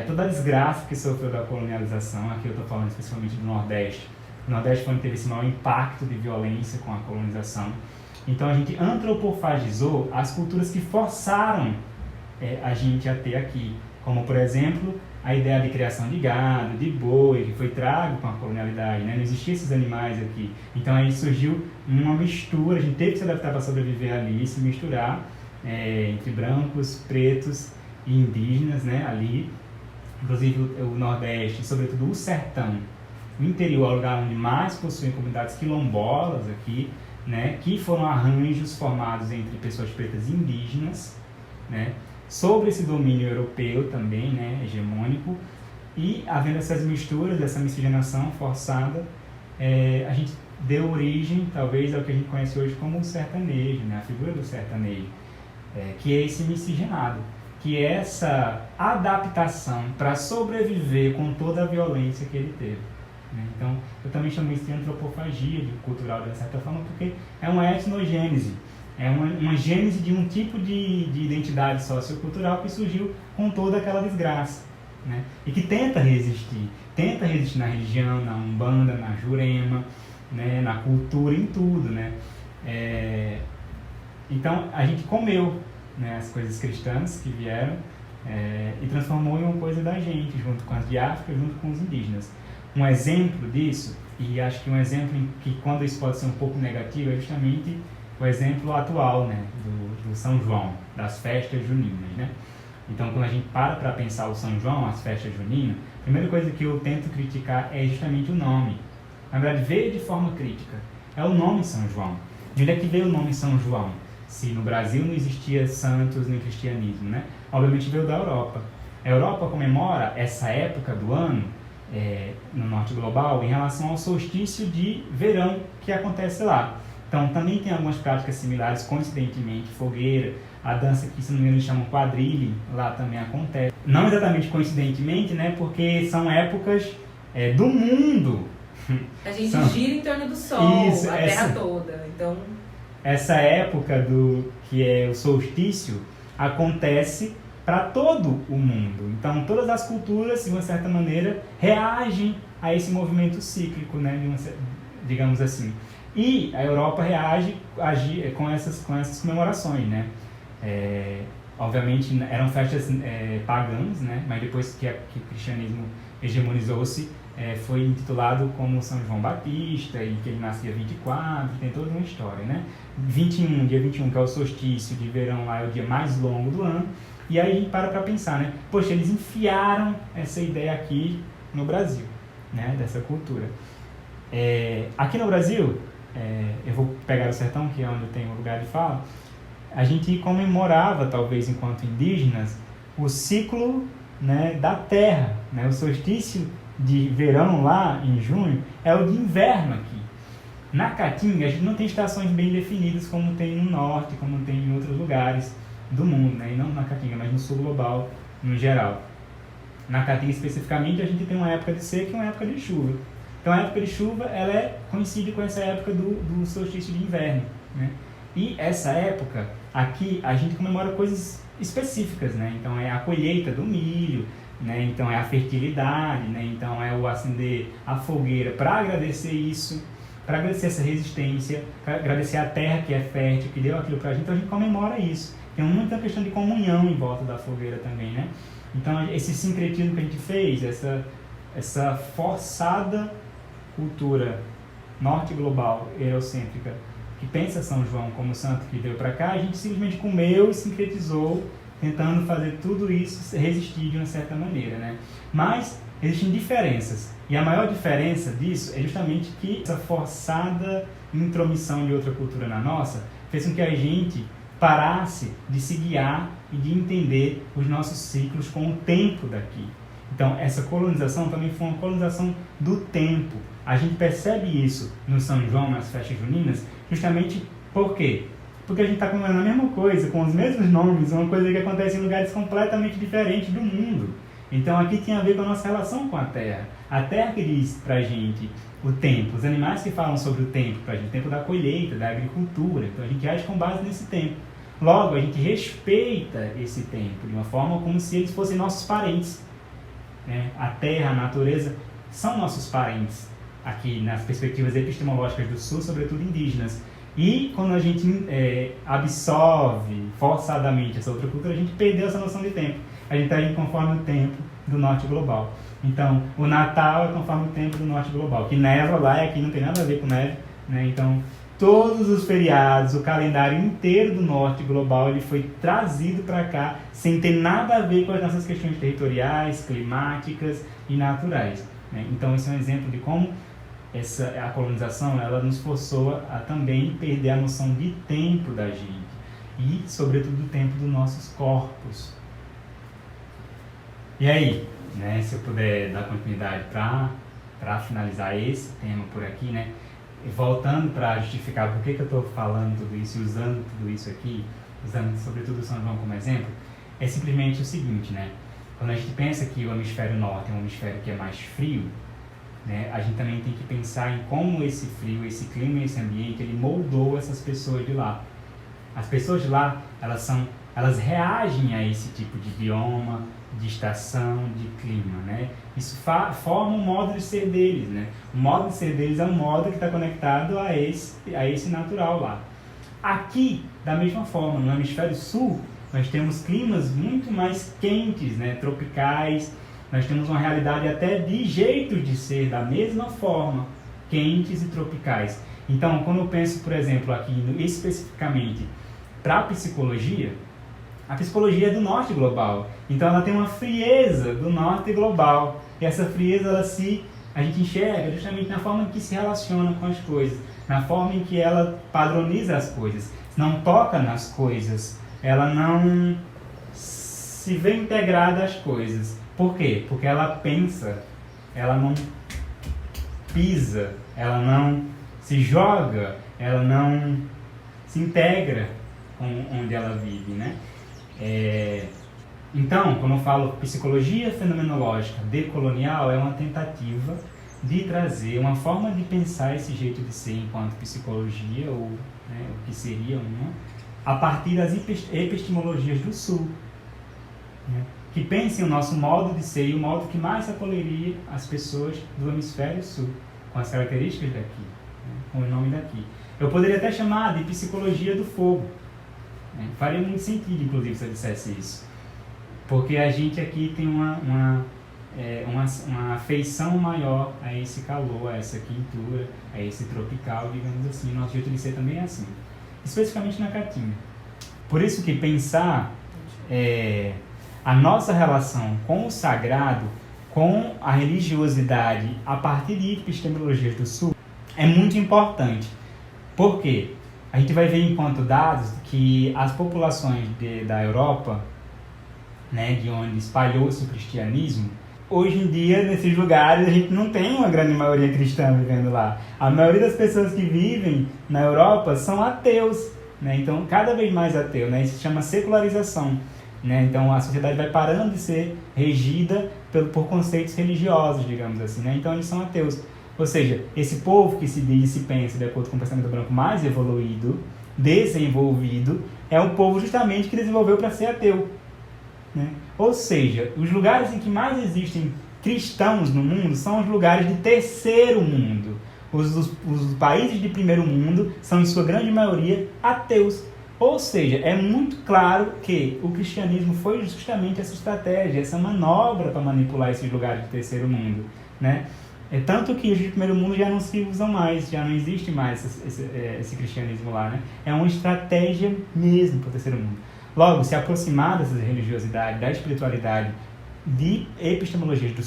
toda a desgraça que sofreu da colonialização. Aqui eu estou falando especialmente do Nordeste. O Nordeste foi onde teve esse maior impacto de violência com a colonização. Então a gente antropofagizou as culturas que forçaram a gente a ter aqui, como por exemplo a ideia de criação de gado, de boi, que foi trago com a colonialidade, né? Não existiam esses animais aqui. Então aí surgiu uma mistura, a gente teve que se adaptar para sobreviver ali, se misturar entre brancos, pretos e indígenas, né? Ali, inclusive o Nordeste, sobretudo o sertão, o interior é o lugar onde mais possuem comunidades quilombolas aqui, né? Que foram arranjos formados entre pessoas pretas e indígenas, né? Sobre esse domínio europeu também, né, hegemônico, e havendo essas misturas, essa miscigenação forçada, a gente deu origem, talvez, ao que a gente conhece hoje como o sertanejo, né, a figura do sertanejo, que é esse miscigenado, que é essa adaptação para sobreviver com toda a violência que ele teve. Né? Então, eu também chamo isso de antropofagia cultural, de certa forma, porque é uma etnogênese. É uma gênese de um tipo de identidade sociocultural que surgiu com toda aquela desgraça, né? E que tenta resistir na religião, na Umbanda, na Jurema, né? Na cultura, em tudo, né? Então a gente comeu, né, as coisas cristãs que vieram e transformou em uma coisa da gente, junto com as de África, junto com os indígenas. Um exemplo disso, e acho que um exemplo em que quando isso pode ser um pouco negativo, é justamente o exemplo atual, né, do São João, das festas juninas, né? Então, quando a gente para pensar o São João, as festas juninas, a primeira coisa que eu tento criticar é justamente o nome. Na verdade, veio de forma crítica. É o nome São João. De onde é que veio o nome São João? Se no Brasil não existia santos nem cristianismo, né? Obviamente veio da Europa. A Europa comemora essa época do ano, no norte global, em relação ao solstício de verão que acontece lá. Então, também tem algumas práticas similares, coincidentemente, fogueira, a dança que, se não me engano, eles chamam quadrilha, lá também acontece. Não exatamente coincidentemente, né, porque são épocas do mundo. A gente gira em torno do Sol, isso, a Terra toda, então... Essa época que é o solstício acontece para todo o mundo. Então, todas as culturas, de uma certa maneira, reagem a esse movimento cíclico, né, digamos assim. E a Europa reage com essas comemorações, né? Obviamente eram festas pagãs, né? Mas depois que o cristianismo hegemonizou-se, foi intitulado como São João Batista, e que ele nascia 24, tem toda uma história, né? Dia 21, que é o solstício de verão lá, é o dia mais longo do ano, e aí a gente para pensar, né? Poxa, eles enfiaram essa ideia aqui no Brasil, né? Dessa cultura. Aqui no Brasil, eu vou pegar o sertão, que é onde eu tenho o lugar de fala, a gente comemorava, talvez enquanto indígenas, o ciclo, né, da terra, né? O solstício de verão lá em junho é o de inverno aqui. Na Caatinga a gente não tem estações bem definidas como tem no norte, como tem em outros lugares do mundo, né? E não na Caatinga, mas no sul global no geral. Na Caatinga especificamente a gente tem uma época de seca e uma época de chuva. Então a época de chuva ela coincide com essa época do solstício de inverno, né? E essa época aqui a gente comemora coisas específicas, né? Então é a colheita do milho, né? Então é a fertilidade, né? Então é o acender a fogueira para agradecer isso, para agradecer essa resistência, para agradecer a terra que é fértil, que deu aquilo para a gente. Então a gente comemora isso. Tem muita questão de comunhão em volta da fogueira também, né? Então esse sincretismo que a gente fez, essa forçada cultura norte global, eurocêntrica, que pensa São João como santo que veio para cá, a gente simplesmente comeu e sincretizou tentando fazer tudo isso resistir de uma certa maneira, né? Mas existem diferenças, e a maior diferença disso é justamente que essa forçada intromissão de outra cultura na nossa fez com que a gente parasse de se guiar e de entender os nossos ciclos com o tempo daqui. Então, essa colonização também foi uma colonização do tempo. A gente percebe isso no São João, nas festas juninas, justamente por quê? Porque a gente está comemorando a mesma coisa, com os mesmos nomes, uma coisa que acontece em lugares completamente diferentes do mundo. Então, aqui tem a ver com a nossa relação com a Terra. A Terra que diz pra gente o tempo, os animais que falam sobre o tempo pra gente, o tempo da colheita, da agricultura. Então, a gente age com base nesse tempo. Logo, a gente respeita esse tempo de uma forma como se eles fossem nossos parentes. A terra, a natureza, são nossos parentes, aqui nas perspectivas epistemológicas do Sul, sobretudo indígenas. E quando a gente absorve forçadamente essa outra cultura, a gente perdeu essa noção de tempo. A gente está indo conforme o tempo do norte global. Então, o Natal é conforme o tempo do norte global, que neva lá e aqui não tem nada a ver com neve, né? Então, todos os feriados, o calendário inteiro do norte global, ele foi trazido para cá sem ter nada a ver com as nossas questões territoriais, climáticas e naturais, né? Então, esse é um exemplo de como a colonização, ela nos forçou a também perder a noção de tempo da gente e, sobretudo, do tempo dos nossos corpos. E aí, né, se eu puder dar continuidade para finalizar esse tema por aqui, né? Voltando para justificar por que eu estou falando tudo isso e usando tudo isso aqui, usando sobretudo o São João como exemplo, é simplesmente o seguinte, né? Quando a gente pensa que o hemisfério norte é um hemisfério que é mais frio, né, a gente também tem que pensar em como esse frio, esse clima e esse ambiente, ele moldou essas pessoas de lá. As pessoas de lá, elas reagem a esse tipo de bioma, de estação, de clima, né? Isso forma um modo de ser deles, né? O modo de ser deles é um modo que está conectado a esse natural lá. Aqui, da mesma forma, no hemisfério sul, nós temos climas muito mais quentes, né? Tropicais. Nós temos uma realidade até de jeitos de ser da mesma forma, quentes e tropicais. Então, quando eu penso, por exemplo, aqui especificamente para a psicologia é do norte global. Então, ela tem uma frieza do norte global. E essa frieza, a gente enxerga justamente na forma em que se relaciona com as coisas, na forma em que ela padroniza as coisas, não toca nas coisas, ela não se vê integrada às coisas. Por quê? Porque ela pensa, ela não pisa, ela não se joga, ela não se integra com onde ela vive, né? Então, quando eu falo psicologia fenomenológica decolonial, é uma tentativa de trazer uma forma de pensar esse jeito de ser enquanto psicologia, ou né, o que seria uma, a partir das epistemologias do Sul, né? Que pensem o nosso modo de ser e o modo que mais acolheria as pessoas do hemisfério sul, com as características daqui, né, com o nome daqui. Eu poderia até chamar de psicologia do fogo, né? Faria muito sentido, inclusive, se eu dissesse isso, porque a gente aqui tem uma afeição maior a esse calor, a essa quentura, a esse tropical, digamos assim. O nosso jeito de ser também é assim, especificamente na Caatinga. Por isso que pensar a nossa relação com o sagrado, com a religiosidade, a partir de epistemologias do Sul, é muito importante. Por quê? A gente vai ver enquanto dados que as populações da Europa, né, de onde espalhou-se o cristianismo, hoje em dia, nesses lugares, a gente não tem uma grande maioria cristã vivendo lá. A maioria das pessoas que vivem na Europa são ateus, né? Então, cada vez mais ateu, né? Isso se chama secularização, né? Então, a sociedade vai parando de ser regida por conceitos religiosos, digamos assim, né? Então, eles são ateus. Ou seja, esse povo que se diz e se pensa, de acordo com o pensamento branco, mais evoluído, desenvolvido, é um povo justamente que desenvolveu para ser ateu, né? Ou seja, os lugares em que mais existem cristãos no mundo são os lugares de terceiro mundo. Os países de primeiro mundo são, em sua grande maioria, ateus. Ou seja, é muito claro que o cristianismo foi justamente essa estratégia, essa manobra para manipular esses lugares de terceiro mundo, né? É tanto que os de primeiro mundo já não se usam mais, já não existe mais esse cristianismo lá, né? É uma estratégia mesmo para o terceiro mundo. Logo, se aproximar dessas religiosidades, da espiritualidade, de epistemologias do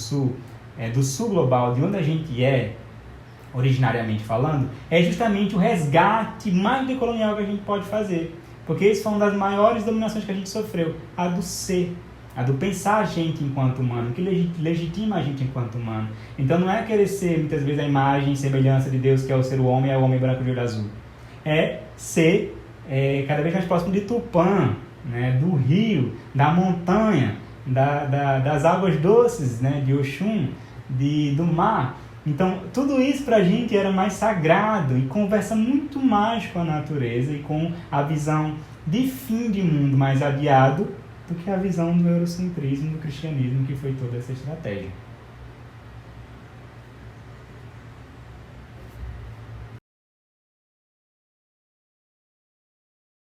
sul global, de onde a gente é, originariamente falando, é justamente o resgate mais decolonial que a gente pode fazer. Porque isso foi uma das maiores dominações que a gente sofreu, a do ser, a do pensar a gente enquanto humano, que legitima a gente enquanto humano. Então não é querer ser, muitas vezes, a imagem e semelhança de Deus, que é o ser o homem, é o homem branco de olho azul. É ser cada vez mais próximo de Tupã, né, do rio, da montanha, das águas doces, né, de Oxum, do mar. Então, tudo isso para a gente era mais sagrado e conversa muito mais com a natureza e com a visão de fim de mundo mais adiado do que a visão do eurocentrismo, do cristianismo, que foi toda essa estratégia.